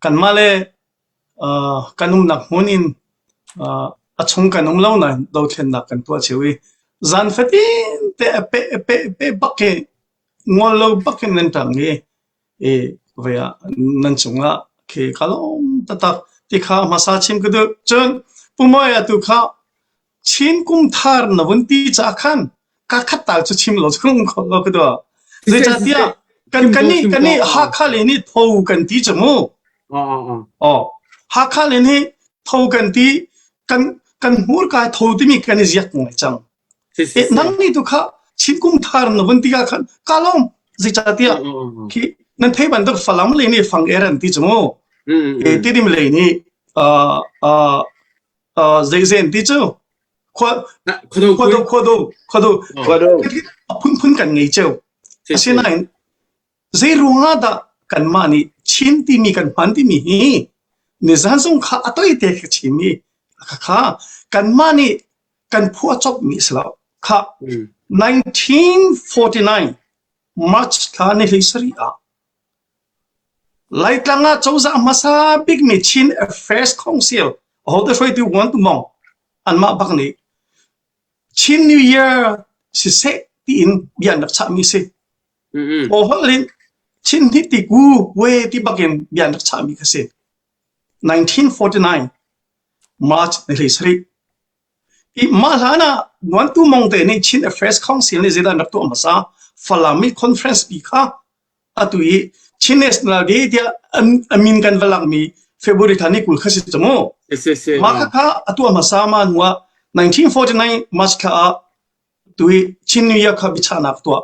กันมาเลยกันหนักหัวนินชงกันเล่าหน่อยเราเช่นหนักกันตัวเฉยจันฟัดเตะเปบักเกงัวเราบักเกนั่นต่างเงี้ยเวียนั่นชงละเคขลุ่มตัดที่ข้ามาซาชิมก็ดูจนปุ่มไอ้ตุข้าชินกุมทาร์นวันที่จากขันกัดตาจะชิมหลอดกุมเขาก็ดูเรื่องที่กันนี่ฮักข้าเลยนี่ทูกันที่จมูกฮักข้าเลยนี่ทูกันที่กันหัวกายทูที่มีกันนี่ยักษ์ไงจังนั่งนี่ตุข้าชินกุมทาร์นวันที่จากขันกาลมเรื่องที่ที่นั่นเทบันดกฝรั่งเลยนี่ฟังเอรันที่จมูกที่ดิมเลยนี่เจนที่จูขวดพุ่นกันไงเจ้าเช่นนั้นเจรุ่งอาดกันมานี่ชินที่มีกันพันที่มีนี่จันทร์ส่งข้าตัวอีเด็กชิมีข้ากันมานี่กันพัวจบมีสลาวข้า1949 March ข้าในฮิสตอรีไล่ตั้งแต่ช่วงมาซาบิกมีชิน Affairs Council เขาได้ช่วยที่วันตุมองอันมาบักนี้ชิน New Year สิเสตีนเบียนนักชามีเสโอ้โหลินชินที่ติกูเวที่บักเกนเบียนนักชามีกันเส1949 March ในฮิสตอรีอีมาลานะวันตุมองเตนี่ชิน Affairs Council นี่จะได้นักตัวมาซาฟลามิด Conference ปีค่ะอะตุยชินเนสนาเดียอามินกันเวลามีเฟบรุยธานีกุลข้าศึกจมูกมาค่ะอะตัวมาสามานัว1949มาสค่ะตุยชินนิวยอร์กบิชานักตัว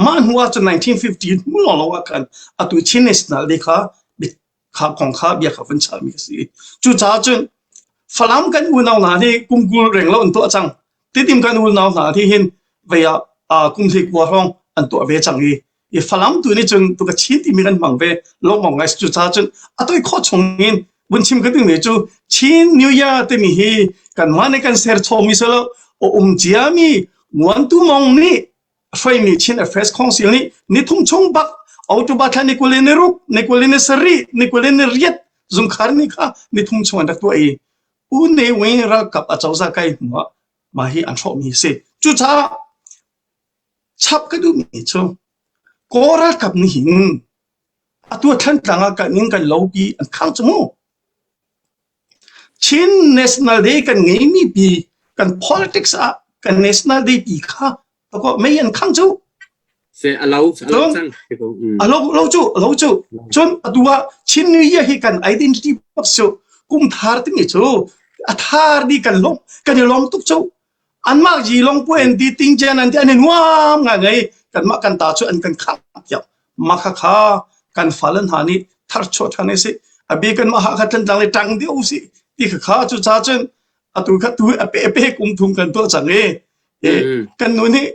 มานัวจน1950มุลลงกันอะตุยชินเนสนาเดียค่ะบิข้าของข้าเบียร์ข้าฟันชามีสิจู่จ้าจนฝรั่งกันอุณาวนาที่กุมกุลเร่งแล้วอันตัวจังที่ทีมกันอุณาวนาที่เห็นเวียกุมที่กัวร้องอันตัวเวจังอีฝรั่งตัวนี้จนตัวก็ชินที่มีกันมังเวลงมองไงจู่จ้าจนอะตัวข้อชงเงินบนชิมก็ถึงเนี่ยจู่ชินนิวยอร์กที่มีกันมาในกันเซอร์โชมิสละเจียมีวันตุมองนี่ไฟมีชิน Affairs Council นี่ทุ่งชงบักเอาตัวบัตรนี่กุเลนรุกนี่กุเลนสรีนี่กุเลนเรียดจุงคาร์นี่ค่ะนี่ทุ่งชงอันดักตัวในเวลากับอาจารย์สักหัวมาให้อันชอบมีเสจู่จ้าชับก็ดูมีเจ้าก็รักกับนี่หินตัวท่านต่างกันยังกันลบบีอันข้างจมูกชิน National Day กันไงมีบีกัน politics กัน National Day บีค่ะแล้วก็ไม่ยันข้างจูเสียเราจังเราจูจนตัวชินนี่ยังให้กัน identity ปักจูกุมทาร์ที่มีจูทาร์ดีกันลงตุกจูอันมากจีลงพูดอันดีติงเจนอันที่อันนี้ว้ามไงกันมากันตาชูอันกันข้ามเกี่ยวมาค่ะกันฟัลนหานี่ทัดชดทันสิอบีกันมาหาขัดจังเลยจังเดียวสิที่ข้าจู่จ้าจนตัวเป๊ะกุมทุ่งกันตัวจังกันนู่นนี่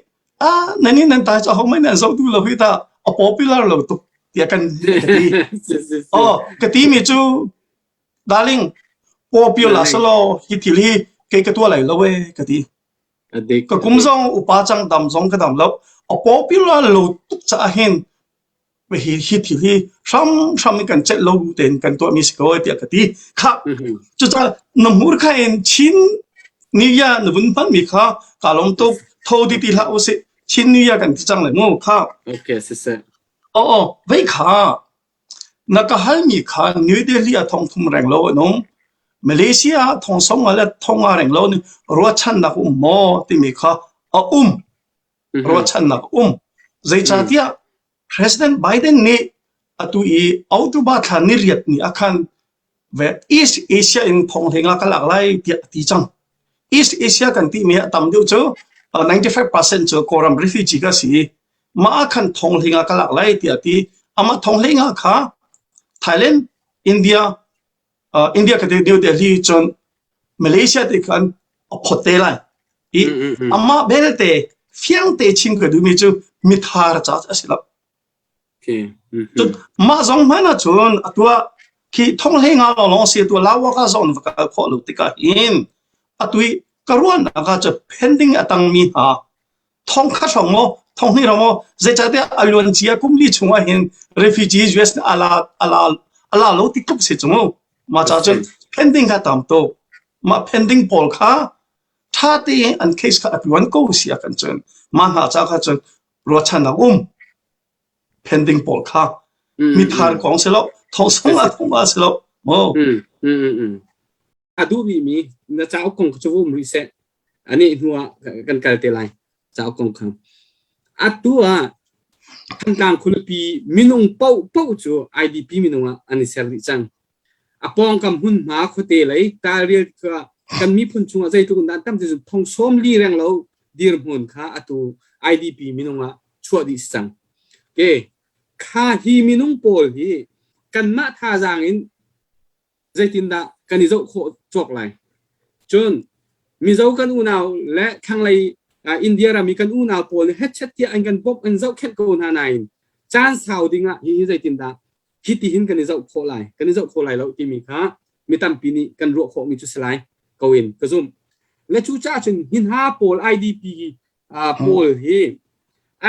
นั่นตาจะเขาไม่นั่นเราดูเราพิธาpopular เราตุกเดียกันกะตีมีจูdarling popular สโลฮิตที่เกี่ยกับตัวอะไรเราเว้กะตีก็กุมซองอุปาจังดำซองกระดำแล้วpopular เราตุกจะเห็นไปฮิตที่ซ้ำกันเจ็ดเราเด่นกันตัวมีสกอตเดียกะตีค่ะจู่จ้านำหัวข้าเองชินนิยานบุญพันมีค่ะกาลงตุกทอดีที่ละโอเสชินนิยากันที่จังเลยงูค่ะโอเคเสร็จไว้ค่ะนักฮัลมีค่ะนิวเดลีทองทุ่มแรงโลน้องมาเลเซียทองสองอะไรทองแรงโลนี่รัวชันนักหมอที่มีค่ะรัวชันนักใจจัดยา President Biden นี่ตัวเอาตัวบัตรนี่เรียดนี่อาการเวท East Asia อินทองเฮงากันหลากหลายที่จัง East Asia กันที่มีตามเดียวเจ้า95% เจ้าโครัม refugee ก็สิมาคันทองเฮงากันหลากหลายที่อามาทองเฮงาค่ะ Thailand India ก็เดียวเดลีจนมาเลเซียที่กันพอเตลัยอามาเบลเตเฟียงเตชิมก็ดูมีจูมิทาร์จัดสิละจนมาสองมันจนตัวที่ทองเฮงาเราลองเสียตัวลาวก็ส่งก็พอลุติกาอินตัวกรวนก็จะ pending ตังมีหาทองข้าสองโมทองนี่เราโมจะจะได้อารมณ์เสียกุมลีช่วยเห็น refugees US ala lo ti kup se chungo ma cha chun pending ka tam to ma pending pol kha tha te an case ka atwan ko sia kan chun ma ha cha kha chun ro chan na pending pol kha mi thar kong se lo thong sang la thong ma se lo mo adu mi na chao kong chu mu se ani huwa kan kal te lai chao kong kham atua kan tang khulpi minung pau chu idp minunga ani sel chang apong kam hun ma khote lai ta ri ka kan mi phun chunga jai tu dan tam ju thong som li rang lo dir hun kha atu idp minunga chua di sang ke kha hi minung pol hi kan ma tha jang in jai tin da kan zo kho chok lai chun mi zo kan u naw le khang lai India ra mi kan u naw pol het chat ti an kan pop an zo khet ko na nine chan sao dinga hi jai tin da hi ti hin kan zo kho lai lo ti mi kha mi tam pi ni kan ro kho mi chu slai ko in ka zum le chu cha chun hin ha pol idp pol hi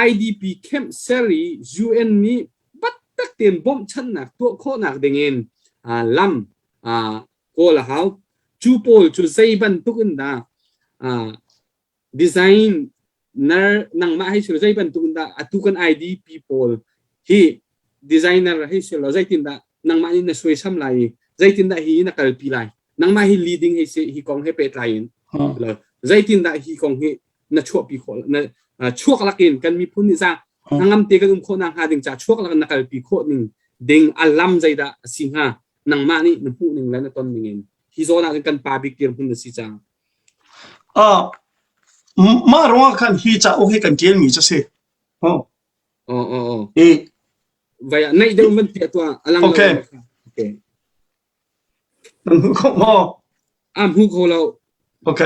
idp camp seri un ni bat tak ten bom chan na to kho nak dengin lam ko la hau chu pol chu sei ban tukun da design nar nang ma hai chu sei ban tukun da atukan idp pol hi designer hai se lo zai tin da nang ma ni na soi sam lai zai tin da hi na kal pi lai nang ma hi leading hai se hi kong he pet lai lo zai tin da hi kong he na chua pi khol na chuak lakin kan mi phun ni za nangam te kan kho nang ha ding cha chuak lakan na kal pi kho ning ding alam zai da singa nang ma ni na pu ning la na ton ning hi zo na kan pa big tir phun na si cha ma ro kan hi cha o he kan tel mi cha se vậy nay đâu vẫn tiệt tua alang ok không mo hu ko lo ok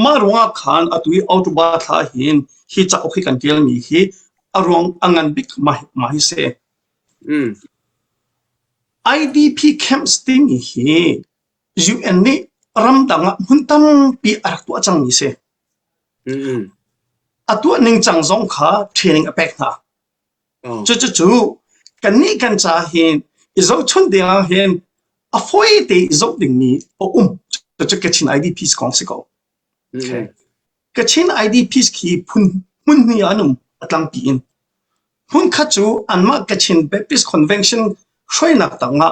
ma ro khan atui auto ba tha hin hi cha o he kan tel mi hi arong angan big ma hi se idp camp sting hi un ni ram danga huntam pi arak tu achang ni se atua ning chang zong kha training apek na chu kan ni kan cha hin izo chun de hin a foi de izo ding ni chu ka chin idp kong se ko ka chin idp ki phun mun ni anum atlang pi in hun kha chu anma ka chin baptist convention shoi nak tanga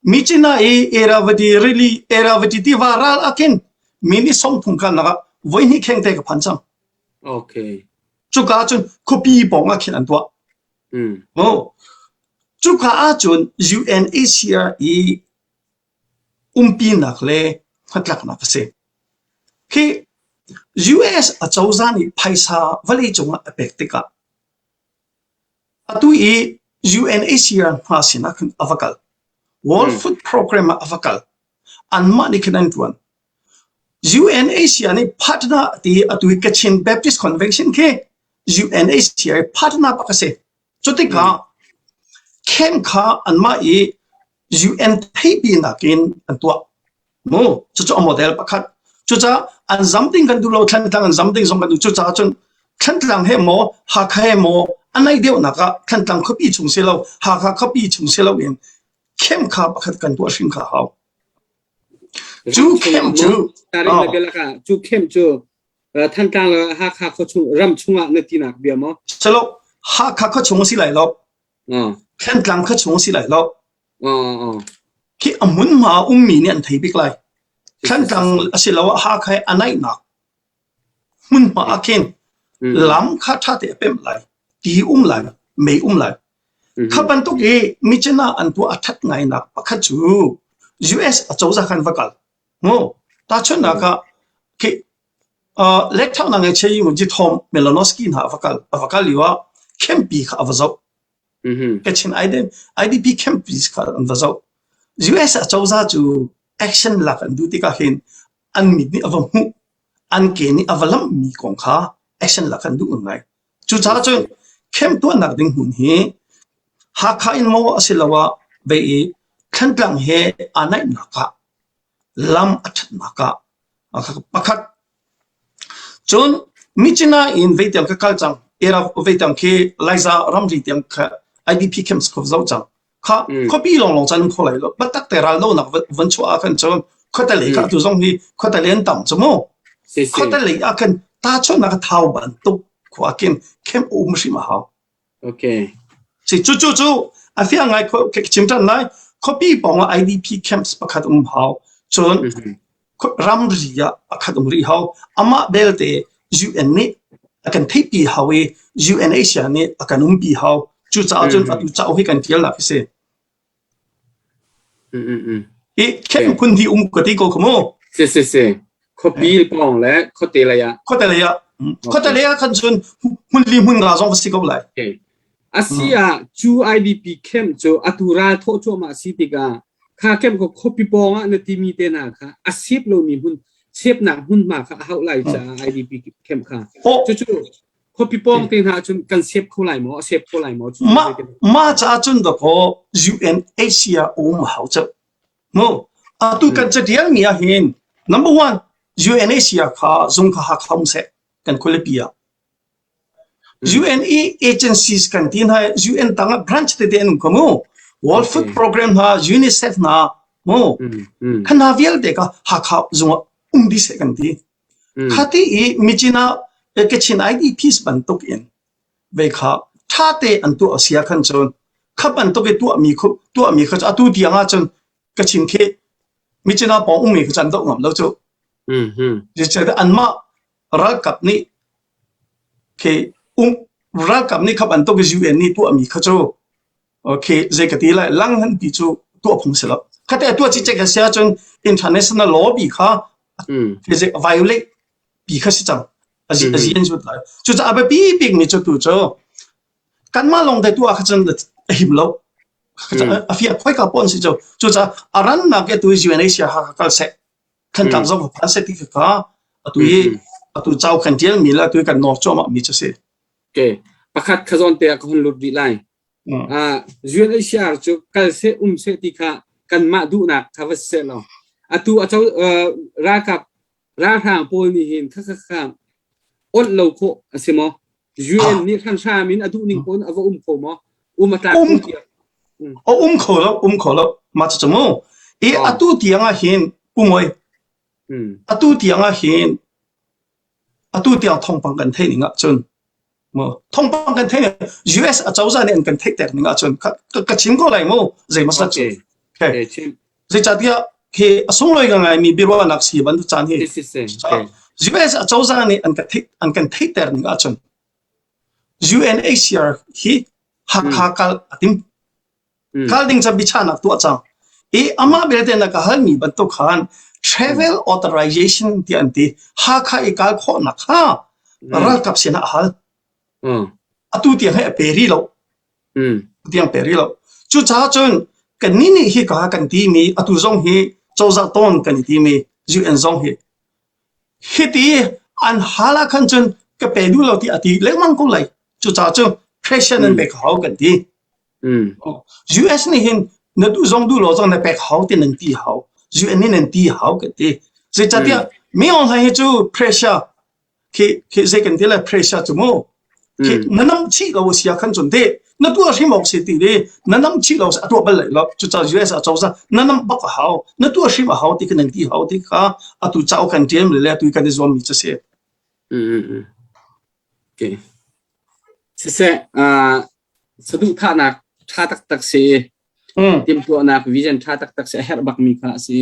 michina eravati ti varal akin mini song thung kan na voi ni kheng te ka phancham okay chu ka chun copy bong a khin an tua chu ka a chun UNHCR pi nak le phatlak na se ki US a chawza ni phaisa vali chunga apektika atu UNHCR phasina khun avakal World Food Program avakal anma ni khinan tuan UNHCR ni partner ti atui Kachin Baptist Convention ke UNHCR partner pakase chotika kem kha anma UN thaibi nakin antwa mo chu model pakhat chu cha an something kan du lo than tang something song kan du chu cha chun than tang he mo ha kha he mo anai deu naka than tang khopi chung se lo ha kha khopi chung se lo in kem kha pakhat kan du shin kha haw chu kem chu tarin la bela ka chu kem chu than tang ha kha kho chu ram chunga na tinak bia mo chalo ha kha kho chung si lai lo than tang kho chung si lai lo ki amun ma mi ni an thai bik lai than tang asilo ha khai anai na mun ma akin lam kha tha te pem lai ti lai me lai khaban to ge mi chena an tu athat ngai na pakha chu US a chawza khan vakal ngo ta chon na ka ki lecture na ngai chei mu ji thom melanoski na vakal liwa kempi kha avazo kachin idp kempi kha avazo US a chawza chu action la kan du ti ka hin an mi ni avam hu an ke ni avalam mi kong kha action la kan du ngai chu cha chon kem to nak ding hun hi ha kha in mo asilawa be khantlang he anai naka lam athat naka pakhat chon michina in veitam ka kalchang era veitam ke laiza ramri tiam kha IDP camps เขาจะจังเขาปีลองจันเขาเลยแล้วบัดตักแต่เราโน่นวันชัวกันจนเขาแต่เลยก็ตัวตรงนี้เขาแต่เลี้ยงต่ำจมูกเขาแต่เลยกันตาชนนักเท้าบันตุกขวากินเข้มอุ้มชิมาเขาโอเคสิจู่อาเฟียงไงเขาชิมจันไงเขาปีบอกว่า IDP camps ประคัดเขาจนรำรีอะประคัดรีเขาอามาเบลเต UN นี่กันที่ปีเขาUNHCR นี่กันปีเขาจู่จนตัวเจ้าให้กันเที่ยวละพี่เสเข้มคุณที่กติกาขโมเซเขาปีปองแล้วเขาเตะอะไรอะเขาแต่เลยกันจนหุ่นลีหุ่นกาจงสิกเอาเลยอาเซียจู IDP เข้มจูอัตุราโทโจมาสิติกาข้าเข้มก็เขาปีปองอ่ะในทีมีเตน่ะค่ะอาเซียบเรามีหุ่นเซียบหนักหุ่นมากค่ะเขาไล่จาก IDP เข้มค่ะจู่เขาปีปองเตน่ะจนกันเซียบเขาไล่หมอเซียบเขาไล่หมอมาจ้าจนดอกUNHCR มาเขาจะโม่ตัวกันจะเดียวมีอะไรnumber one UNHCR ค่ะส่งข้าคำเสกกันคนละปีอะ UN agencies กันที่ไหน UN ตั้ง branch ที่เด่นก็โม่ World Food Program นะ UNICEF นะโม่ขณะเวลเด็กหักเขาส่งดิเสกันที่ข้าที่มีจีน่าเกิดชิน IDPs บรรทุกอินเวข้าท่าเตะอันตัวเสียขันจนข้าบรรทุกตัวมีเขาจะตัวเดียงจนเกิดชินเคมีจีน่าปองมีเขาจันตัวงามแล้วจู่จะได้อันมารักกับนี่เครักกับนี่ขับอันตัวกับ UN นี่ตัวมีเขาจู่โอเคเจกตีเลยลังหันปีจู่ตัวพงศิลป์ข้าแต่ตัวที่จะเสียจน international law ปีข้าเจก violate ปีข้าสิจังอาเซียนจุดเลยจุดจะเอาไปปีมีจุดตัวจู่กันมาลงแต่ตัวข้าจังหิมแล้วอาเฟียค่อยกับปนสิจู่จุดจะอารันนักตัว UNHCR ข้าเสกขันตั้งจงพันเสติข้าตัวเจ้าขันเดียร์มีแล้วตัวกันนอร์จอมามีจะเสียโอเคประคัดขจรเตะคนลุดดีไลUNHCR จุกันเสเสติข้ากันมาดูนักข้าว่าเสแล้วตัวเจ้าราทางโพนี่เห็นข้าอดเราโคเสมอ UN นี่ท่านชามินดูนิ่งปนเอาว่าโคมมาตราเกี่ยวโคแล้วมาจะจมูกตัวที่ยังเห็นปุ่มไว้ตัวที่ยังเห็นตัวที่ยังท่องปังกันเท่นี่งะจนท่องปังกันเท่ US เจ้าจะเนี่ยกันเท่แต่นี่งะจนก็ชิมก็เลยมั้งใจมาสักจนโอเคใจจัดเนี่ยคือส่งเลยกันไงมีบิรวานักสีบันทุจานเฮ US เจ้าจะเนี่ยกันเท่แต่นี่งะจน UNHCR ที่หักคัลติมคัลดิ้งจะบิชานักตัวจังอามาเบลเดนักฮัลมีบันทุกขัน travel authorization ที่อันที่หักข้าอีกาข้อนักฮะรักกับเสนาฮัลตัวที่ให้เปรีแล้วที่ยังเปรีแล้วจู่จ้าจนกันนี่ฮีก็กันที่มีตัวจงฮีเจ้าจะต้นกันที่มี UN จงฮีที่อันฮัลกันจนก็เปรีแล้วที่อันที่เล็กมังก็เลยจู่จ้าจน pressure นั้นเบกเขากันที่US นี่เห็นนั่นตัวจงดูแล้วจงนั้นเบกเขาที่นั่นที่เขา UN นี่นั่นที่เขากันที่จะจัดเนี่ยไม่เอาให้จู่ pressure คือจะกันที่ละ pressure จู่มั้งคือนั่นน้ำชีเราเสียขันจนเดนั่นตัวที่มองสิที่เดนั่นน้ำชีเราตัวเป็นเลยแล้วจู่จ้า US จ้าจะนั่นน้ำบักเขานั่นตัวที่มาเขาที่กันนั่นที่เขาที่ข้าตัวเจ้ากันเทียมเลยตัวกันจะมีจะเสียโอเคเสียสะดุดท่านักท่าตักเสียเตรียมตัวนักวิจัยท่าตักเสียแฮร์บักมีค่ะสิ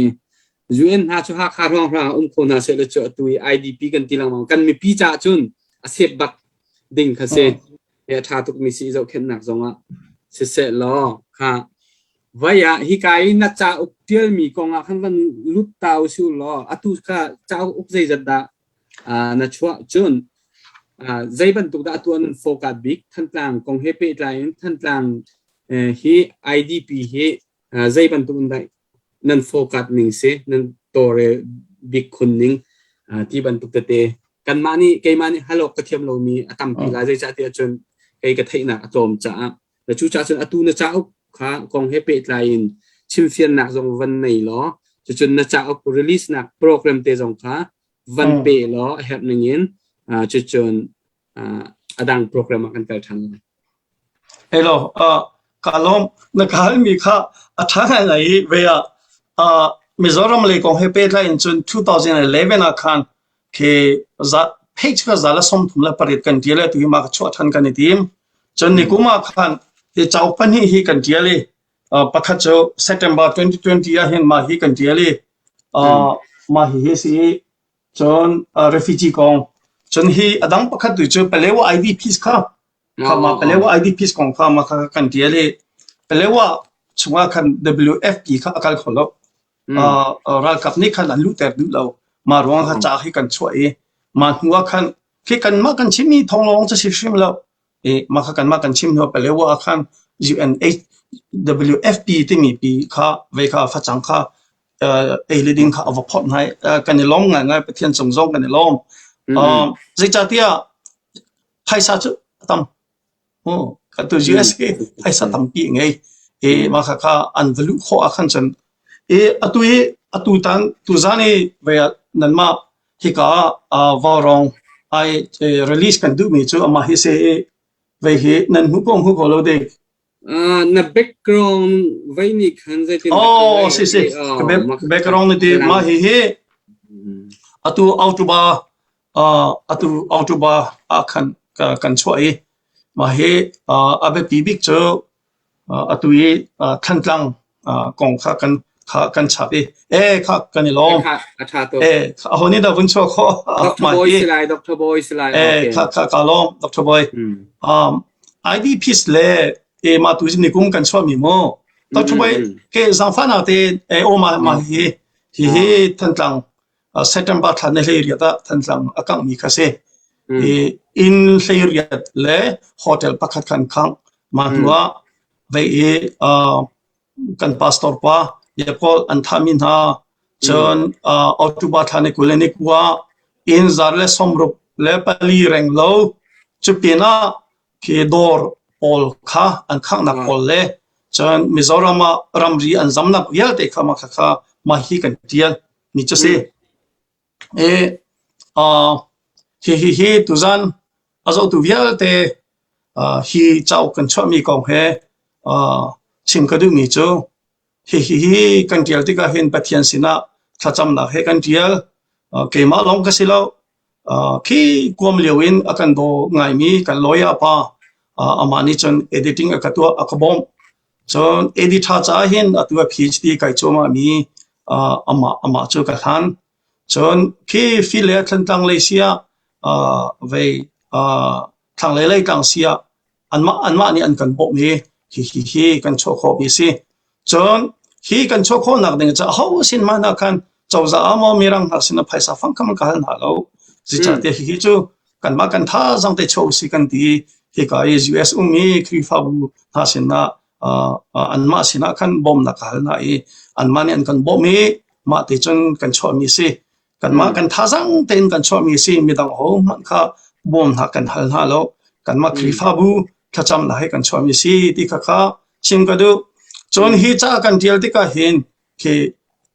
UN หาช่วยหาคารองเราคนหาเสร็จแล้วจะตัว IDP กันทีหลังกันมีปีจ่าจุนเสียบักดิ่งค่ะเสียท่าตุกมีสีเราเข้มหนักจงอ่ะเสียล้อค่ะว่าอย่าฮิกายนัดจ่าอุกเทียมีกองอ่ะขั้นกันลุดตาวชิวล้อตุค่ะเจ้าอุกใจจัดดานัดชัวจุนใจบรรทุกดาตัวนั้นโฟกัสบิ๊กท่านกลางกองเฮเปไลน์ท่านกลางฮี IDP ฮีใจบรรทุกได้นั่นโฟกัสหนึ่งเสียนั่นตัวเรบิ๊กคนหนึ่งที่บรรทุกเตะกันมานี่เกมานี่ฮัลโหลกระเทียมเรามีตำปีลาใจจ่าเตียจนเกกระเทยหนักอตอมจ่าแล้วชูจ่าจนอตูนจ่าค่ะกองเฮเปไลน์ชิมเฟียนหนักจงวันไหนล้อจนจ่าเอารีลิสหนักโปรแกรมเตะจงค่ะวันเปล้อแฮปหนึ่งเงินจนอดังโปรแกรมกันกันทันเฮ้ยเรา kalom na kahal mi kha athanga ngai veya Mizoram le kong he pe la in 2011 akhan ke za page ka zala som thumla parit kan tiale tu ma chwa than kan tim chon ni kuma khan te chau pani hi kan tiale pakha cho September 2020 ya hen ma hi kan tiale ma hi si chon refugee kong chon hi adang pakha tu cho pelewa IDPs kha ma pelewa IDPs kong kha ma kha kan tiale pelewa chunga khan WFP kha akal kholo ral kap ni khan lu ter du lo ma rong ha cha hi kan choi ma huwa khan ki kan ma kan chimi thong long cha shim lo ma kha kan ma kan chim no pelewa khan UNHWFP ti mi pi kha ve kha fa chang kha leading kha of pot nai kan ni long ngai pathian chong jong kan ni long zai cha tia phaisa chu tam ka tu USA phaisa tam pi ngai ma kha kha an value kho akhan chan atu tan tu zani ve nan ma hika VAURAWNG ai release kan du mi chu ama hi se ve hi nan hu ko lo de na background vai ni khan zai tin si background ni ma hi atu autuba akhan kan choi ma he abe pibik chu atu thantlang kong kha kan chape kha kan lom honi da buncho kho Dr. Boy silai kha lom Dr. Boy IDPs le ma tu ni kum kan chwa mi mo Dr. Boy ke zamfana te o ma hi thantlang September thane le ria da thantlang akang mi khase in area le hotel pakhat kan khang ma huwa ve kan pastor pa ye ko an thamin ha chon october thane kuleni kwa in zarle somrup le pali reng lo chupina ke dor ol kha an khang na pol le chon Mizoram ramri an zamna yal te kha ma hi kan tial ni chase hi tuzan azo tu vial te hi chau kan chami kong he chim ka du mi chu hi kan tial ti ka hen pathian sina thacham na he kan tial ke ma long ka silo ki kwam lewin akan do ngai mi kan loya pa amani chon editing akatwa akabom chon edit ha cha hen atwa PhD kai choma mi ama chu ka han chon ki file thantang le sia ve thang le tang sia anma ni an kan bo mi hi kan chokho bi si chon hi kan chokho nak ding cha ho sin ma na kan chawza amo mirang ha sin phaisa phang kam ka han halo ji cha te hi chu kan ma kan tha jang te chow si kan ti hi ka US mi krifa bu ha sin na anma sina kan bom na ka na anma ni an kan bo mi ma te chon kan cho mi si kan ma kan tha jang ten kan cho mi si mi dang ho man kha bom na kan hal na lo kan ma krifa bu thacham na he kan cho mi si ti kha chim ka du chon hi cha kan tial ti ka hin ke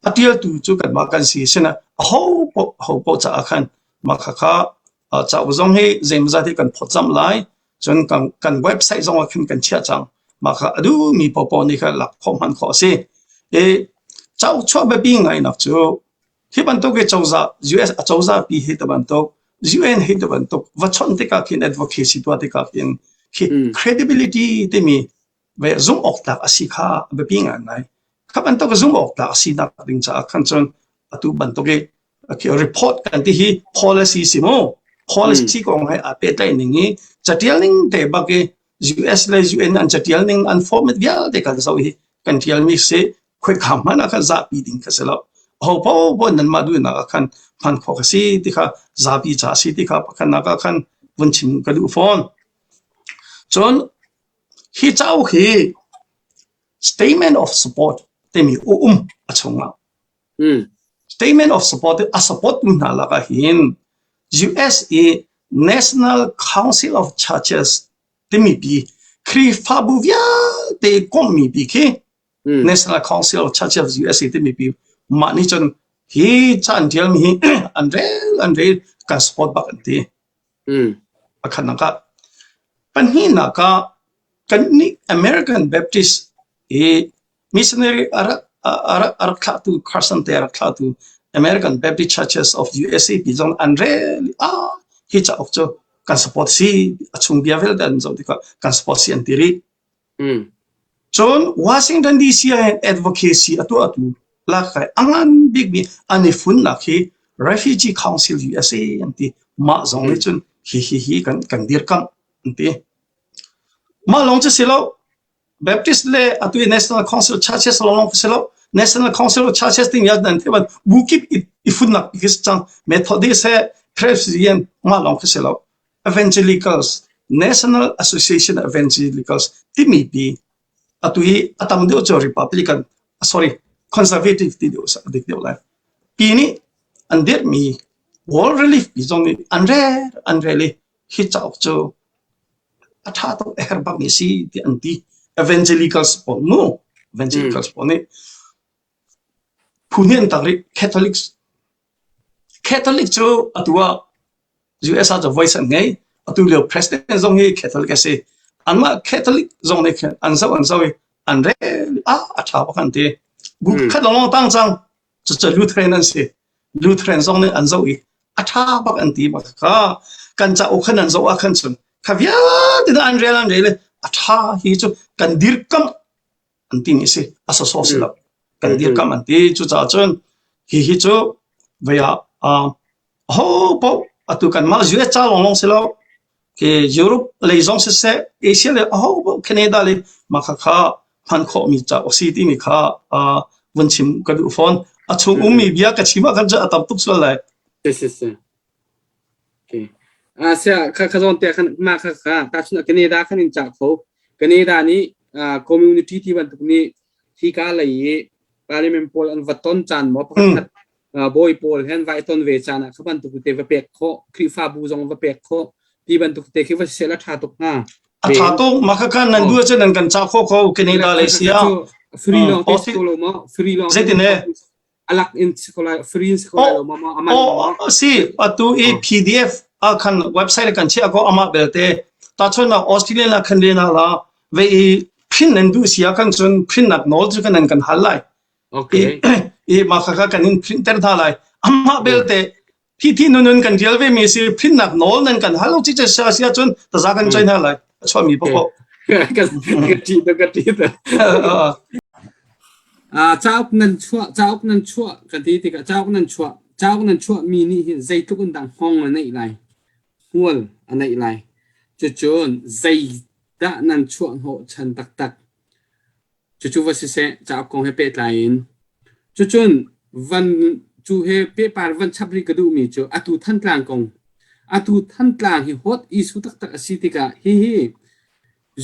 atial tu chu kan ma kan si sina ho po cha khan ma kha cha uzong he zem za ti kan photjam lai chon kan website zong kan chia chang ma kha adu mi po ni kha lak khom han kho se chau chwa ba bi ngai nak chu hi ban to ke chawza US chawza pi he ta ban to UN he ta ban to wachon te ka kin advocacy to te ka kin credibility te mi ve zoom ok ta asikha ba bi ngai ka ban to ke zoom ok ta asi na ding cha khan chon atu ban to ke report kan ti hi policy simo policy ko ngai a pe tai ningi chatial ning te ba ke US le UN an chatial ning an format ya te kan so hi kan tial mi se khoi kham na ka za pi ding ka selo ho po nan ma du na kan phan kho ka si ti kha za pi cha si ti kha kan na ka kan bun chim ka du phone chon hi chau hi statement of support te mi achonga statement of support a support na la ka hin USA National Council of Churches te mi bi kri fabuvia te kom mi bi ke National Council of Churches of USA te mi bi mani chon hi chan tial mi andre ka support ba kan ti akhan ka pan hi na ka kan ni American Baptist missionary ara kha tu Carson te ara kha tu American Baptist Churches of USA bizong andre hi cha of cho kan support si achung biavel dan zo dikha kan support si antiri John Washington DC advocacy atu la khai angan big bi ani fun na khi Refugee Council USA anti ma zong le chun hi kan dir kam anti ma long cha silo Baptist le atu National Council of Churches long silo National Council of Churches ting ya dan te ban bukip ifun na kis chang Methodist he Presbyterian ma long silo Evangelicals National Association of Evangelicals timi bi atu hi atam de cho Republican conservative ti de sa dik de la pini under me wall relief bizong unreally hit out cho atha to herba mi si the anti evangelicals po no evangelicals po ne phunian tari catholic cho atua US as a voice ngai atu le president zong hi catholic ase anma catholic zong ne anso unre atha ba kan te bu khat long tang chang cho Lutheran se Lutheran zong ne anzo I atha bak anti ba ka kan cha okhan anzo akhan chun khavya de anrel le atha hi chu kan dir kam anti ni se aso so se la kan dir kam anti chu cha chun hi chu vaya ho po atu kan ma ju cha long se lo ke Europe le zong se Asia le ho Canada le ma kha phan kho mi cha ositi mi kha wunchim ka du phone achung mi bia ka chima kan ja atam tuk so lai yes okay sia kha zon te khan ma kha ta chuna Canada khan in cha kho Canada ni community ti ban tuk ni thi ka lai parliament pol an vaton chan mo pakhat boy pol hen vai ton ve chana khaban tuk te va pek kho krifa bu zong va pek kho ti ban tuk te khiwa sela tha tuk na tha to ma kha kan nan du che nan kan cha kho Canada le sia free long school mo free long alak in sekolah free sekolah lo mama ama si atu PDF kan website kan che ko ama belte ta chona Australian la khan na la ve pin nan du sia kan chun pin nak nol chu kan kan halai okay ma kha kan in printer tha lai ama belte PT nun kan dialve mi si pin nak nol nan kan halo chi cha sia chun ta za kan chai na lai chwa mi po ka ti chao nan chua kan ti ka chao nan chua mi ni zai tu kun dang hong nei lai hual anei lai chun zai da nan chua ho chan tak chu va se chao kong he pe lain chun van chu he pe par van chapri ka du mi chu atu than tlang hi hot isu tak asitika hi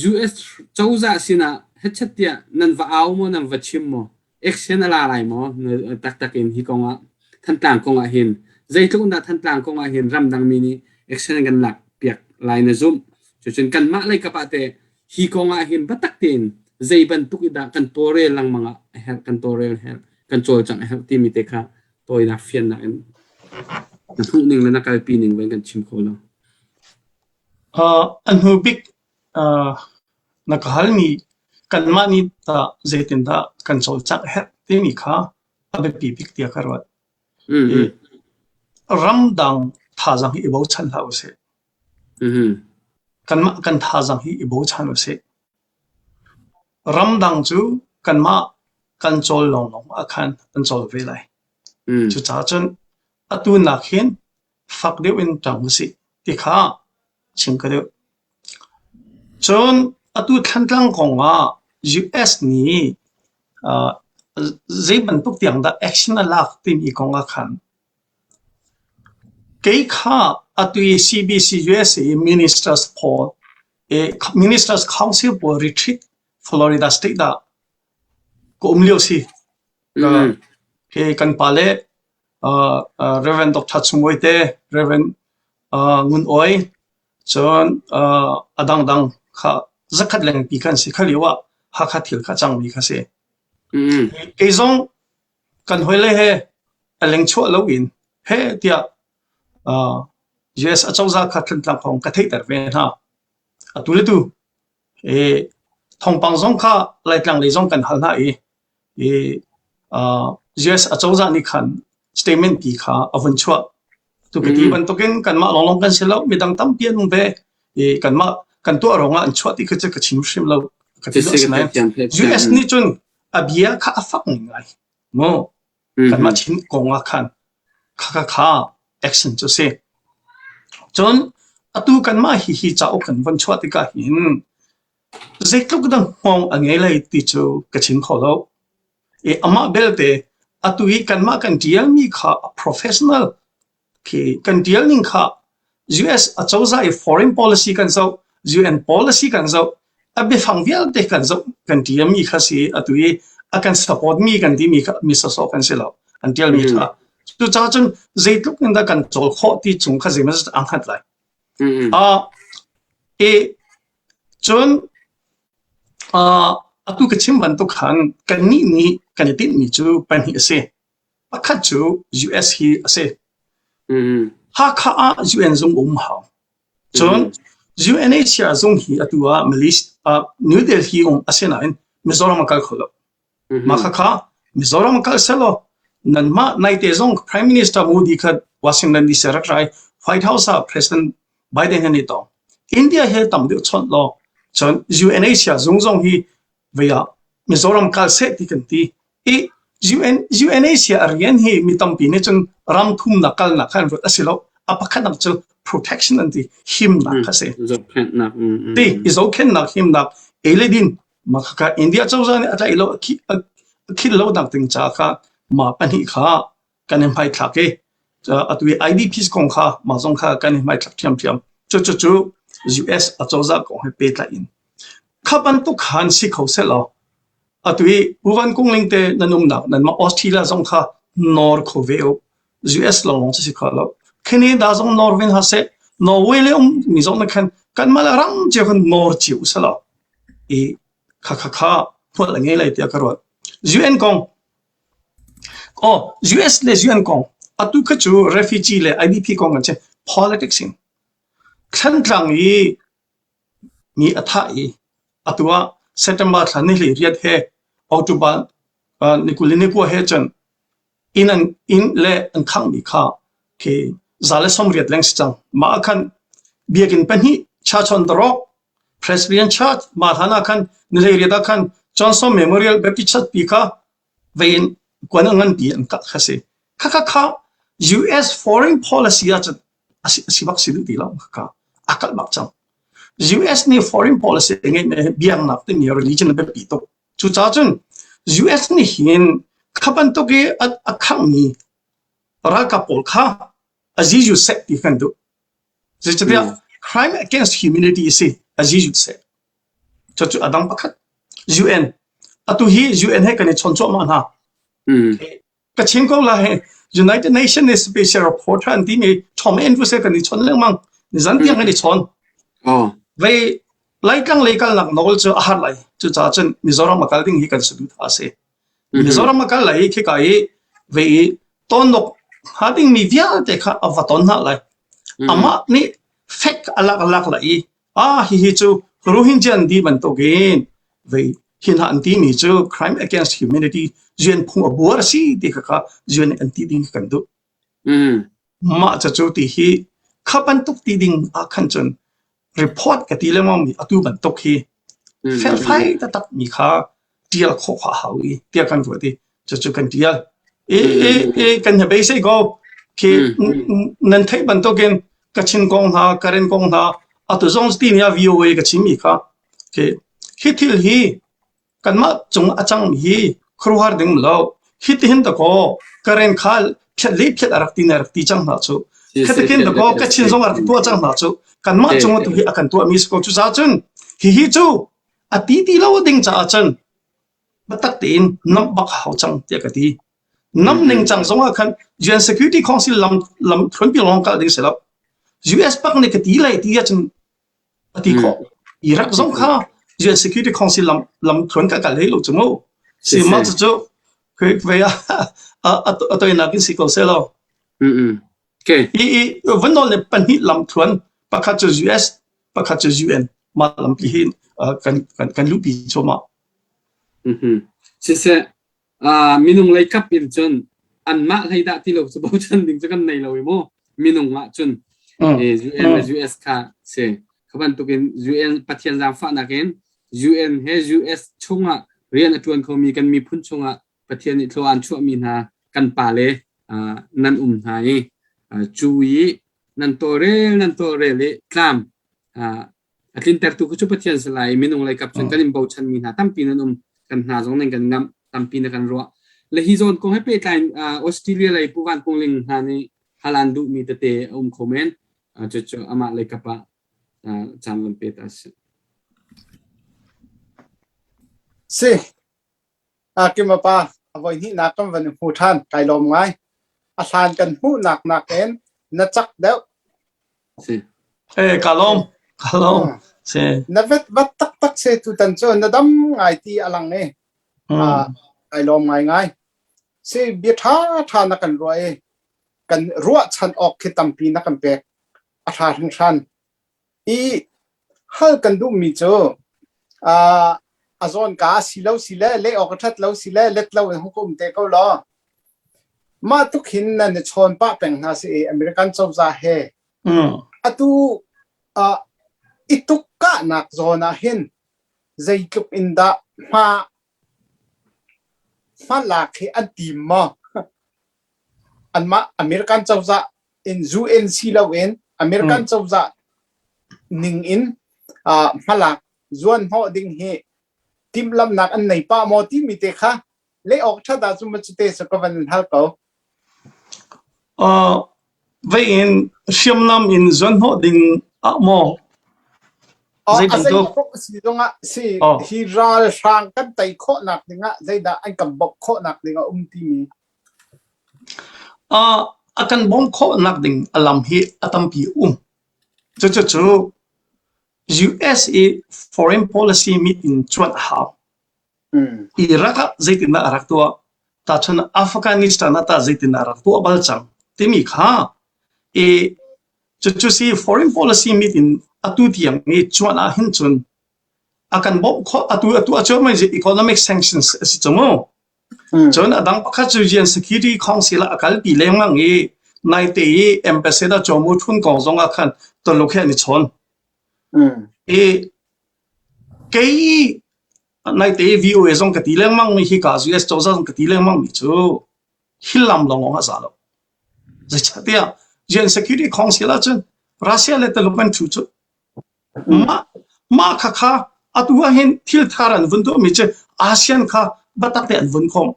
US chauza sina hechatia nan va aw mo nan va chim mo action ala lai mo tak in hi konga than tlang konga hin zai tlung da than tlang konga hin ram dang mi ni action gan lak piak lai na zoom chun kan ma lai ka pa te hi konga hin batak tin zai ban tukida kan tore lang mga help kan tore help kan chol chang help ti mi te kha toy na fian na en na thu ning na kal pi ning wen kan chim ko lo an hu big na kahal mi kan mani ta zaitin da kan chol chak he ti mi kha abe pi big tia karwat ram dang tha jang hi bo chan ha se kan ma kan tha jang hi bo chan se ram dang chu kan ma kan chol long akhan kan chol ve lai chu cha chun atu na khin fak de win tang si ti kha ching ka de chon atu than tlang konga US ni zai ban tuk tiang da action alak tin I konga khan ke kha atu CBC USA Ministers Council for Retreat Florida State da ko umlio si ke kan pale Reverend Dr. Chungmoite Reverend ngun oi chon adang kha zakat leng pi kan si khaliwa ha kha thil kha chang mi kha se ke zong kan hoile he aleng chu lo in he tia US achauza kha thlan tlang khong ka thei tar ve ha atule tu thông bằng dòng khá lại tăng lấy dòng cần hal na US ở châu ra ni khăn statement kỳ khá ở vân chua tu cái tí vẫn tu cái cần mà long cần xem lâu mi đang tâm biến về cần mà cần tu ở rong anh chua thì cái chim xem lâu cái tí đó này US ni chun abia khá phát ngay mo cần mà chín công khăn khá action cho xe chun tu cần mà hi chao cần vân chua thì cả hin dây lúc đang mong anh ấy lại tí chú cái chim khó lâu ama belte atui kan ma kan deal mi kha professional ki kan deal ning kha US a chawza foreign policy kan so UN policy kan so abi phangvial te kan so kan deal mi kha si atui akan support mi kan di mi so kan selo an deal mi kha tu cha chun zeitluk nda kan chol kho ti chung kha zema ang khat lai chun atu cái chim vẫn tục hàng cái ni cái tin mi chú ban hi ase akhat chú US hi ase ha kha UN zung hao chon UNHCR zung hi atua Malaysia New Delhi ase na Mizoram kal kholo ma kha Mizoram kal selo nan ma nai te zong Prime Minister Modi khat Washington DC rai White House President Biden ni to India he tam de chon lo chon UNHCR zung hi về Mizoram kal se ti kan ti UNHCR arian hi mitam pi ne chung ram thum na kal na khan ro asilo apakhan na chu protection anti him na ka se ti izo ken na him na eledin makha India chawza ne ata ilo ki lo dak ting cha kha ma pani kha kanem phai thla ke atui IDPs kong kha ma zong kha kanem mai thak thiam chu US achawza ko he pe tla in khaban tu khan si khau se lo atui uwan kung ling te nanum na nan ma Australia zong kha nor kho veo US long si kha lo Canada zong Norway ha se Norway le mi zong na kan mala ram je kan nor chiu se lo kha phol la nge lai te ka ro UN kong US le UN kong atu kha chu refugee le IDP kong che politics in khan tlang mi atha atua September thani li riat he October nikulini ko he chan in le an khang mi kha ke zale som riat leng chang ma khan biakin pani cha chon dro president chat ma thana khan nile riata khan Johnson Memorial Baptist Church pi kha vein kwanangan pi an ka khase kha US foreign policy ya chan asibak silu ti la kha akal mak chang US ni foreign policy nge biang nak te ni religion be pi to chu cha chun US ni hin khaban to ge akhang ni ra ka pol kha azizu set ti kan do je crime against humanity se azizu set chu adang pakhat UN atu hi UN he kan chon cho ma ha ka chin ko la he United Nations special reporter an ti me thom en vu se kan ni chon leng mang ni zan tiang ni chon vậy lấy căng lặng nấu cho hát lại cho cha chân Mizoram makal ding hi kan su tha se Mizoram makal lai khi kai vậy ton nok ha ding mi via te kha avaton ha lại ama ni fake alak lai hi chu Rohingya di ban to gen vậy hin han ti mi chu crime against humanity UN phung abur si ti kha UN anti ding kan du ma cha chu ti hi khapan tuk ti ding a khan chon report cái tí lăng mi atu ban tok hi fair fight ta tak mi kha deal kho kha hawi tia kan ro ti chu kan deal kan ha be sai go ki nan thai ban tok gen ka chin kong ha karen kong ha atu zong ti nia VOA ka chim mi kha ke hi thil hi kan ma chung achang mi hi khruhar ding lo hi ti hin ta ko karen khal phet arak ti chang na chu khate ken da ko ka chin zong ar tu chang na chu kan ma chung tu hi akan tu mi sko chu cha chun hi chu ti lo ding cha chun batak tin nam bak hau chang te ka ti nam ning chang zong khan UN Security Council lam thron pi long ka ding se lo US pak ne ka ti lai ti ya chun ati kho Iraq zong kha UN Security Council lam thron ka le lo chumo si ma chu ke ve atoi na kin si ko se lo okay vẫn nói là bản hit làm thuần, bắc khát cho US, bắc khát cho UN, mà làm cái hin, kan lupi choma se minung lai kap in chun an ma lai da ti lo so bo chan ding chakan nei lo mo minung ma chun UN US ka se khaban tukin UN pathian jang fa na ken UN he US chunga rian atun khomi kan mi phun chunga pathian ni thloan chu mi na kan pa le nan hai chui nan tore le klam atlin ter tu ku chu pathian salai minung lai kap chun kan im bo chan mi na tam pi nan kan na jong nen kan ngam tam pi na kan ro le hi zon ko he pe time Australia lai puwan pongling ha ni halandu mi te comment cho ama lai kapa chan lam pe ta si kimapa avoi ni na kam van hu than kai lom ngai a than kan hu nak en na chak deu si kalom se na vet tak se tu tan cho na dam ngai ti alang ne kai lom ngai se bi tha na kan roi kan ruwa chan ok khitam pi na kan pe a tha thang than I hal kan du mi cho azon ka silo le ok that lo sile let lo hukum te ko lo ma tu khin na ne chon pa peng na se American chau za he atu ituk ka nak zona hin zaituk inda ma la khi anti ma anma American chau za in ZUUNTHIL silo in American chau za ning in malak zuan ho ding he tim lam nak an nei pa mo ti mi te kha le ok tha da chu ma chu te so ko van hal ko vậy in siam nam in zuan ho ding mo zai dan to si donga si hi ral sang kan tai kho nak dinga zai da an kam bok kho nak dinga ti mi akan bom kho nak ding alam hi atam pi chu USA foreign policy meeting chuan ha Iraq zaitin na arak to ta chun Afghanistan ta zaitin na arak to balcham timi kha chu si foreign policy meeting atu tiang ni chuan a hin chun akan bom kho atu achomai economic sanctions si chomo chun adang pakha chu security council akal pi lemang ngi nai te ambassador chomu thun kong zonga khan to lokhe ni chon cái này thì VOA trong cái tỷ lệ mang mi khi cả US châu ra trong cái tỷ lệ mang mi chú hi làm lòng ngõ sao đó rồi chắc đi UN Security Council là chứ Russia là tụi mình chú mà khá atu hen thil tharan vun to mi chứ ASEAN kha batak te an vun khom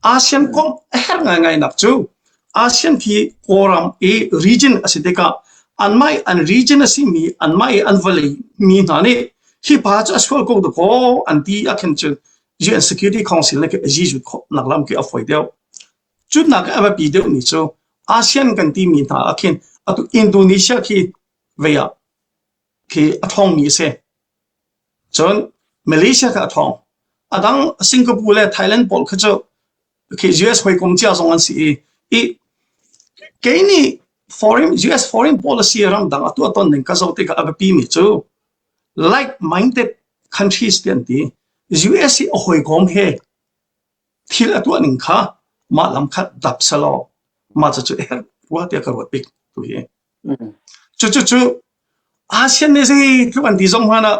ASEAN kom her ngai nak chú ASEAN thì forum a region asideka an mai an region asi mi an mai an valley mi na ne hi pa cha swal ko do ko an ti a khen chu UN Security Council ne ke ji ju ko nak lam ke afoi deu chu nak aba pi deu ni chu ASEAN kan ti mi na a khen atu Indonesia ki veya ke athong mi se chon Malaysia ka athong adang Singapore le Thailand pol kha chu ke US hoi kom chia song an si ke ni US foreign policy around dang atu aton ning ka zote ka abapi mi chu like minded countries tianti US hoi gom he thil atu ning kha ma lam khat dap salo ma chu her wa te ka pik tu he chu ASEAN ne se thuan di zong hana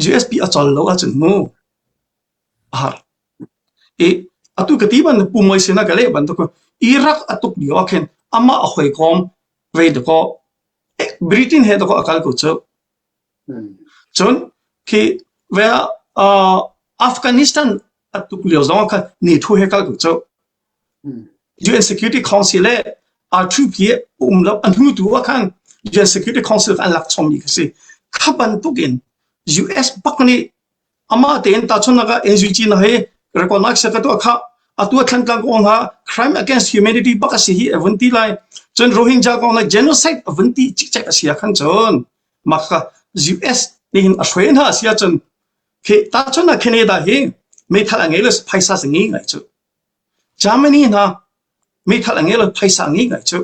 US pi achol lo a chun mu atu ka ti ban pu moi sina ka le ban to ko Iraq atuk ni okhen ama hoi kom ve de ko Britain he de ko akal ko chu chon ki ve Afghanistan atuk lio zong kha ni thu he kal ko chu UN Security Council le R2P lo an hu tu wa khan UN Security Council an lak chom ni si khaban tukin US bakni ama te en ta chona ga NGG na he recognize ka to kha atu thlan kang ong ha crime against humanity bakasi hi avanti lai chon Rohingya ko na genocide avanti chik asia khan chon makha US nin ashwen ha asia chon ke ta chona Canada hi me thal angeles phaisa singi ngai chu Germany na me thal angeles phaisa ngi ngai chu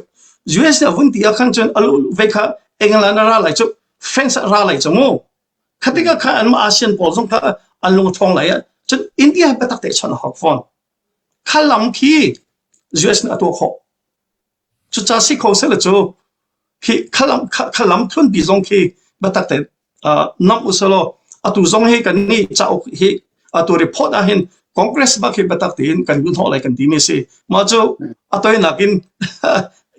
US avanti khan chon alu vekha England ra lai chu fence ราไหลจมูกคดีก็ข้าอันมาอาเซียนปอลส่งข้าอันลงทองไหลจนอินเดียไปตักเตะชนหอกฟอนข้าลำพี่ US น่ะตัวเขาจุดจ้าสิเขาเสร็จจู่พี่ข้าลำทุนปีส่งพี่ไปตักเตะนับอุสโลตัวส่งให้กันนี่จะเอาให้ตัวรีพอร์ตเห็นคอนเกรสบักให้ไปตักเตะกันยุ่งเท่าไรกันดีไม่สิมาจู่ตัวนักอิน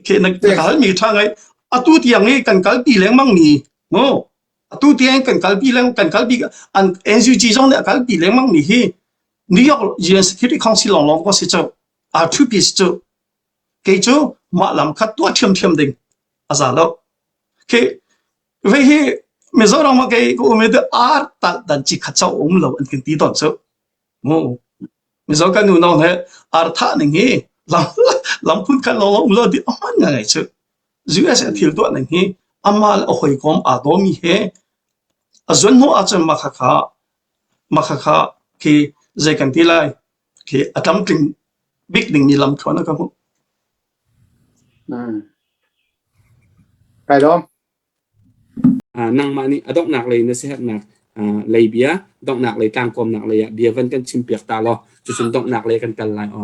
คือนักการมีทางไงตัวที่ยังไงกันการปีแรงมั่งนี่โง่ตัวที่ยังกันการปีแรงกันการปีอัน NUG ส่งเนี่ยการปีแรงมั่งนี่ที่นิวยอร์ก UN Security Council ลองก็สิจู่2 piece จู่เกี่ยวมาลำคัดตัวเทียมดิ่งอาจารย์แล้วคือเว้ยมิโซรามาเกี่ยวกับมันตัดดันจิขัดเจ้าเราอันกันตีตอนจู่โง่มิโซกันนู่นเนี่ยท่าหนึ่งที่ลำพูนกันเราดิมันยังไงจู่ US ที่ตัวหนึ่งที่มาเอาหอยกอมดอมีเหส่วนหัวอาจจะมาค่ะคือใจกันที่ไรคือตั้มกลิ่นบิ๊กดิ่งมีลำเขานะครับไปล้อมนางมานี่ดอกหนักเลยนะเสียหนักเลยเบียดอกหนักเลยกลางกลมหนักเลยเบียวันกันชิมเปียกตาลอจะชิมดอกหนักเลยกันไรอ๋อ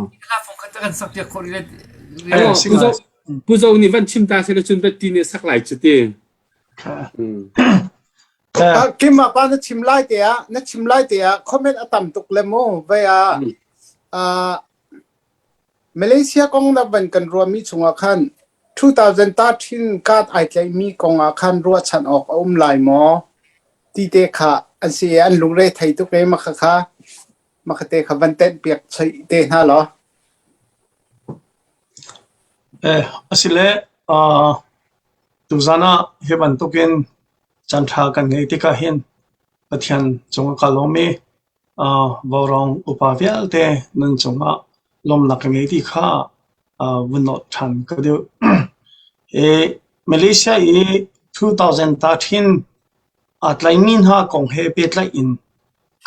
ผู้ชมนี่วันชิมตาเสร็จจนไปตีเนี่ยสักหลายจุดเองกิมมาป้านักชิมไล่เตียคอมเมนต์ตั้มตุกเลโมเวียมาเลเซียกองนับวันกันรวมมีช่วงคัน2013การไอใจมีกองคันรัวฉันออกลายหมอที่เตะขาอันเสียอันลุงเร่ไทยตุกเร่มาค่ะมาเตะขาวันเต้นเปียกใช่เตะน่าหรอสิเล่ตุจานะเฮบันตุกินจันทรากันไงที่ก็เห็นปะเทียนจงกะลมวารองอุปาเวลเตนั่นจงลมหลักไงที่ข้าวันนอทันก็เดียวมาเลเซีย2013อัตไลมินฮากงเฮเปตไลอิน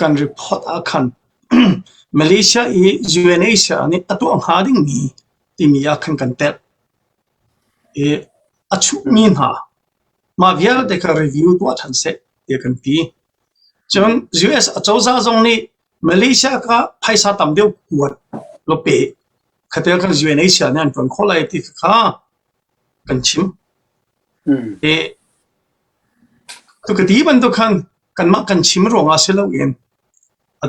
กันรีพอร์ตอาคันมาเลเซียUNAsiaนี่ตัวอังหาดิ่งนี้ที่มีอาคันกันเตะอัชุมินฮามาเวียร์เด็กรีวิวตัวทันเสเด็กันปีจน US เจ้าซาจงนี้มาเลเซียก็ไพ่ซาตัมเดียวกวดลบเปขัดเดียวกัน UNAsia เนี่ยเป็นคนไล่ที่ข้ากันชิมตุกตีบันตุกันกันมากันชิมรวงอาเซลเอง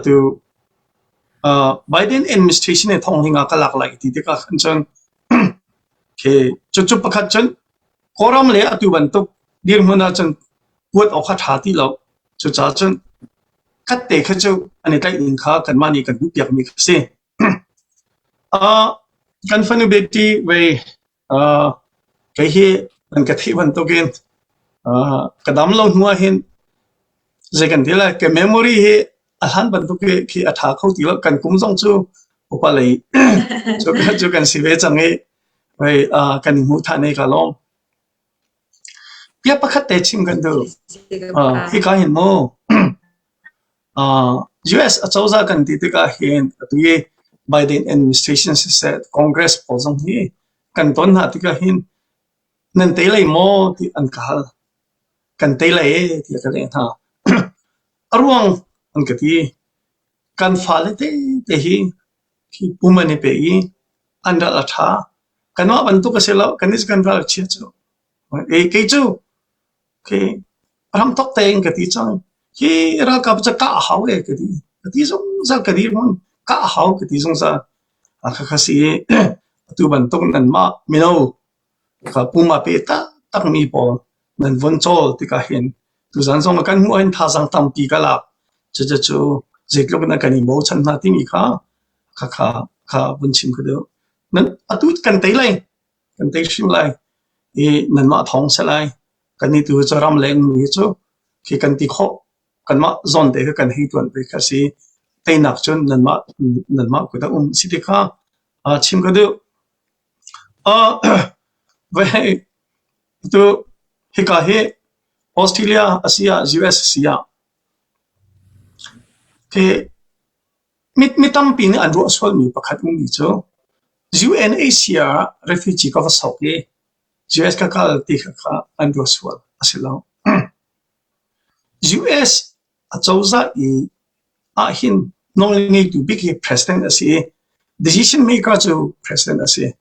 ตัวBiden administration เนี่ยท้องหิงก็หลากหลายที่ที่ก็ขันจนจุดประคัดจนโครามเลยตัวบันตุเดียร์มันจนปวดออกขาดที่เราจุดจ้าจนคัดเตะเขาจะอันนี้ได้อินข้ากันมานี่กันยุบยักมีเสียกันฟันเบตีเว้ก็เฮมันก็ที่วันตุกินกระดำลงหัวเห็นใจกันที่ละก็เมมโมรีเฮอาหารบันตุกที่อัฐาเขาที่ละกันกุ้งส่งจูอุปเลยจูกันสิเวจังเอไว้กันหูทานในกาลองเปียประคัดเตชิมกันดูที่ก็เห็นโมUS เจ้าจากกันที่ก็เห็นตัว Biden administration เสร็จ Congress พอส่งที่กันต้นหาที่ก็เห็นนั่นเตเลยโมที่อันกาลกันเตเลยที่ก็เลยท่าอรวงอันก็ที่กันฟ้าเลยเตที่ปุ่มมันนี่เปย์อันดับละท่ากันว่าบรรทุกเสร็จแล้วกันนี่กันฟ้าเชี่ยจูกี่จูรำตกเตงก็ที่จังที่เรากับจะก้าหาวเลยก็ที่สงสารก็ที่มันก้าหาวก็ที่สงสารข้าศึกตัวบรรทุกนั้นมาไม่รู้กับปุ่มมาเปต้าตั้งมีพอนั่นวันโจที่ก็เห็นตัวฉันส่งกันหัวเห็นท่าสังตั้มปีกันละจะจู่เด็กลูกนักการเมืองฉันมาที่มีข้าวันชิมก็เดียวนั่นตัวกันเตยเลยกันเตยชิมเลยนั่นมาท้องเสลายกันนี่ตัวจะรำเล่นมีจู่ที่กันที่ข้อกันมาจนเด็กกันให้ตัวไปแค่สิเตยนักจนนั่นมาก็ได้สิที่ข้าชิมก็เดียวเว้ยตัวฮิกาเฮออสเตรเลียอาเซีย US เซียมิตั้มปีนี้อันรู้ส่วนมีประคัดมีจู่ UNAsia refugee ก็ว่าสอบเย่ US ก็การตีข้าอันรู้ส่วนอาศัยแล้ว US a chawza I a hin nonglingi tu biki president asi decision maker chu president asi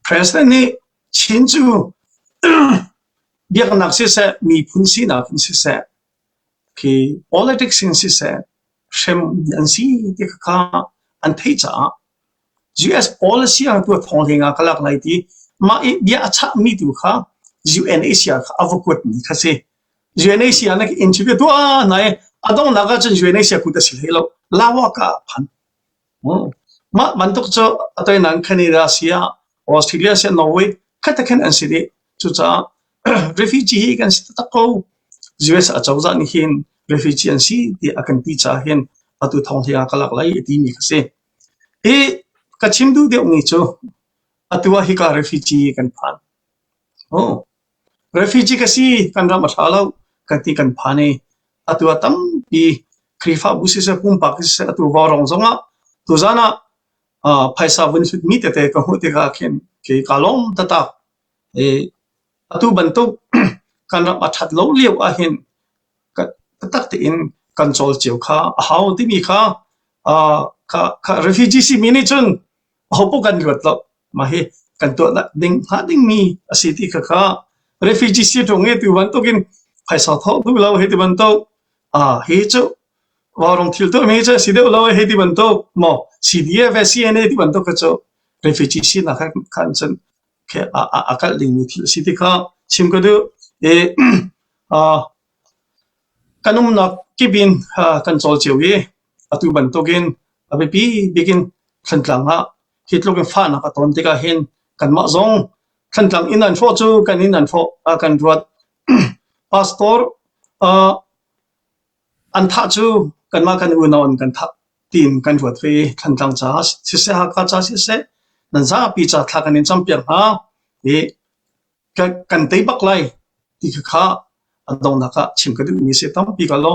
president ni chin chu biak nak se mi phunsi na phunsi se ki politics in se shem yansi ti kha an thei cha US policy ang tu thonglinga kalak lai ti ma bia acha mi tu kha UN Asia kha avokut ni kha se UN Asia na interview tu nai adong naga chen UN Asia ku ta sil helo lawa ka phan ma mantok cho atoi nang Canada sia Australia sia Norway khata khan an sidi chu cha refugee kan sta ko US a chawza ni hin refugee an si ti akan ti cha hin atu thongthia kalak lai ti mi kha se e kachim du de ngi cho atwa hi ka refugee kan phan refugee ka si kan ra ma thalo kan ti kan phane atwa tam pi khrifa busi se pum pak se atu warong zonga tu zana phaisa bun fit mi te ka hu te ka khen ke kalom tata e atu bantu kan ra ma that lo liu a hin ka tak te in control chiu kha how ti mi kha ka refugee si mini chun hopo kan got lo ma he kan to na ding mi asiti kha refugee si thong e tu ban to kin phaisa tho tu lo he ti ban to he chu warong thil to me cha si de lo he ti ban to mo CDF CNA ti ban to ka cho refugee si na kan chen ke akal ling mi thil si ti kha chim ko du e kanum na kibin control chiu ye atu ban to kin abe pi begin thantlang ha hitlogin fa na ka ton te ka hin kan ma zong thantlang in an fo chu kan in an fo kan ruat pastor an tha chu kan ma kan unon kan tha tin kan ruat fe thantlang cha si se ha ka cha si se nan za pi cha tha kan in champion ha e kan tei bak lai ti kha adong na ka chim ka du mi se tam pi ka lo